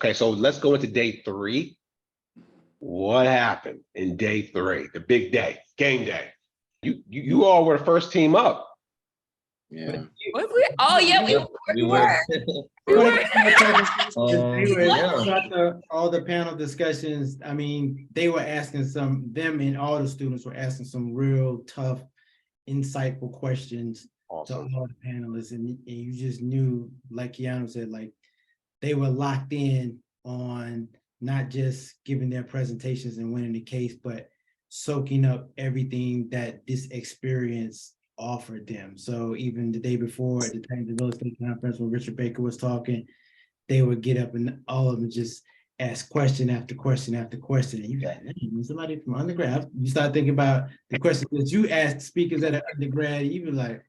Okay, so let's go into day 3. What happened in day 3, the big day, game day? You all were the first team up. Yeah. Was we? Oh yeah, we were. We were. All the panel discussions, I mean, they were asking them and all the students were asking some real tough, insightful questions to all the panelists. And you just knew, like Keanu said, like they were locked in on not just giving their presentations and winning the case, but soaking up everything that this experience offered them. So even the day before at the Tangible Real Estate Conference when Richard Baker was talking, they would get up and all of them just ask question after question after question. And you got somebody from undergrad. You start thinking about the questions that you asked speakers at an undergrad, you be like,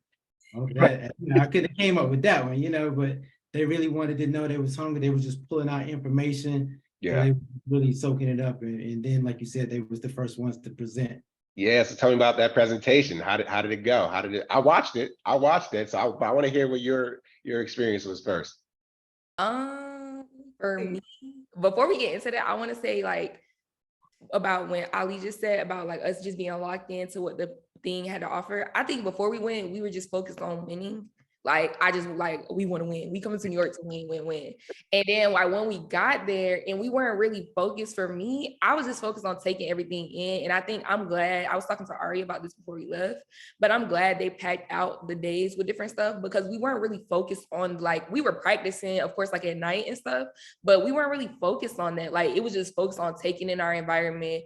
okay, I could have came up with that one, but they really wanted to know they was hungry. They was just pulling out information. Yeah. So they were really soaking it up. And then, like you said, they was the first ones to present. Yeah, so tell me about that presentation. How did it go? I watched it. So I want to hear what your experience was first. For me, before we get into that, I want to say like about when Ali just said about like us just being locked into what the thing had to offer. I think before we went, we were just focused on winning. Like I just like we want to win. We come to New York to win. And then like when we got there and we weren't really focused, for me, I was just focused on taking everything in. And I think I'm glad, I was talking to Ari about this before we left, but I'm glad they packed out the days with different stuff because we weren't really focused on like, we were practicing, of course, like at night and stuff, but we weren't really focused on that. Like it was just focused on taking in our environment,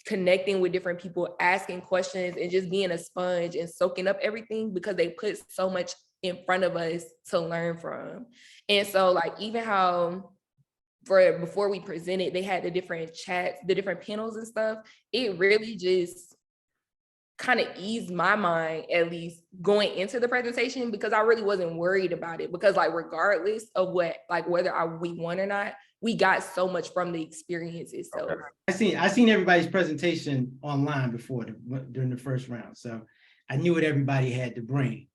connecting with different people, asking questions, and just being a sponge and soaking up everything because they put so much in front of us to learn from. And so like even how before we presented, they had the different chats, the different panels and stuff, it really just kind of eased my mind, at least going into the presentation, because I really wasn't worried about it because like regardless of what, like whether we won or not, we got so much from the experience itself. Okay. I seen everybody's presentation online before during the first round. So I knew what everybody had to bring.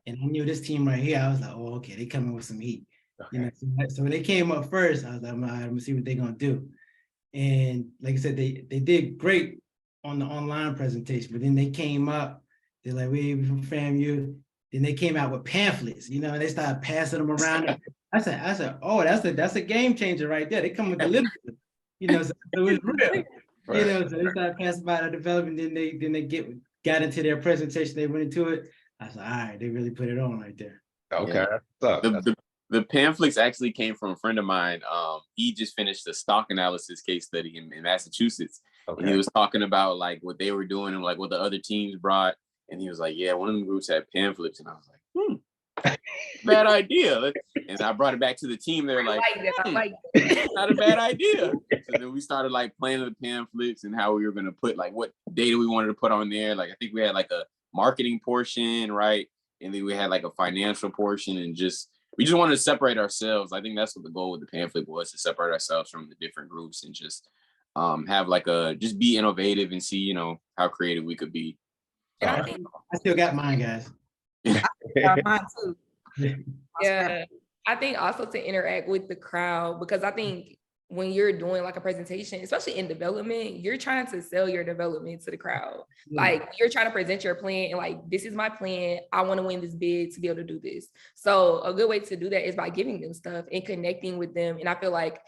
And I knew this team right here, I was like, oh, okay, they coming with some heat. Okay. So when they came up first, I was like, all right, I'm gonna see what they're gonna do. And like I said, they did great on the online presentation, but then they came up, they're like, we from FAMU. Then they came out with pamphlets, and they started passing them around. I said, oh, that's a game changer right there. They come with the literature, so it was real. Right. So they started passing by the development, then they got into their presentation, they went into it. I said, all right, they really put it on right there. Okay. Yeah. The pamphlets actually came from a friend of mine. He just finished a stock analysis case study in Massachusetts. Okay. And he was talking about like what they were doing and like what the other teams brought. And he was like, yeah, one of them groups had pamphlets. And I was like, bad idea. And I brought it back to the team. They're like, not a bad idea. So then we started like planning the pamphlets and how we were going to put like what data we wanted to put on there. Like, I think we had like a marketing portion, right? And then we had like a financial portion, and we just wanted to separate ourselves. I think that's what the goal with the pamphlet was, to separate ourselves from the different groups and just have like just be innovative and see, how creative we could be. And I think I still got mine, guys. I got mine too. Yeah. I think also to interact with the crowd, because I think when you're doing like a presentation, especially in development, you're trying to sell your development to the crowd. Like you're trying to present your plan and like, this is my plan. I want to win this bid to be able to do this. So a good way to do that is by giving them stuff and connecting with them. And I feel like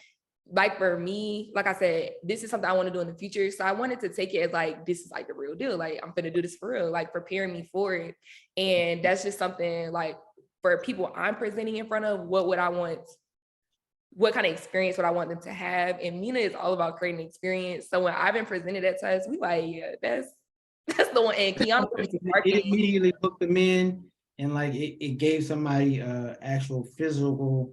for me, like I said, this is something I want to do in the future. So I wanted to take it as like, this is like the real deal. Like I'm going to do this for real, like preparing me for it. And that's just something like for people I'm presenting in front of, what would I want? What kind of experience would I want them to have? And Mina is all about creating an experience. So when I've been presented that to us, we like, yeah, that's the one. And Keanu it immediately hooked them in, and like it gave somebody actual physical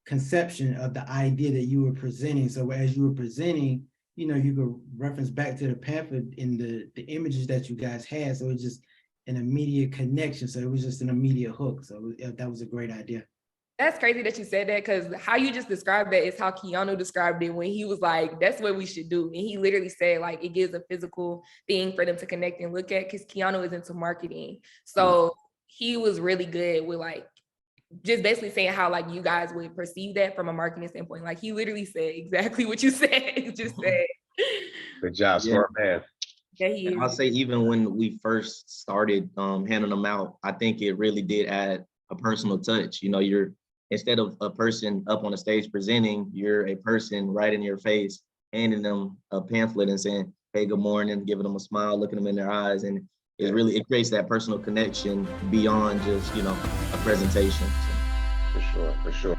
conception of the idea that you were presenting. So as you were presenting, you could reference back to the pamphlet in the images that you guys had. So it's just an immediate connection. So it was just an immediate hook. So that was a great idea. That's crazy that you said that, because how you just described that is how Keanu described it when he was like, that's what we should do. And he literally said like, it gives a physical thing for them to connect and look at, because Keanu is into marketing. So he was really good with like just basically saying how like you guys would perceive that from a marketing standpoint. Like he literally said exactly what you said. He just said. Good job, smart man. Yeah, he And I'll is. say even when we first started handing them out, I think it really did add a personal touch. You know, you're instead of a person up on the stage presenting, you're a person right in your face, handing them a pamphlet and saying, "Hey, good morning," giving them a smile, looking them in their eyes, and it creates that personal connection beyond just, you know, a presentation. For sure, for sure.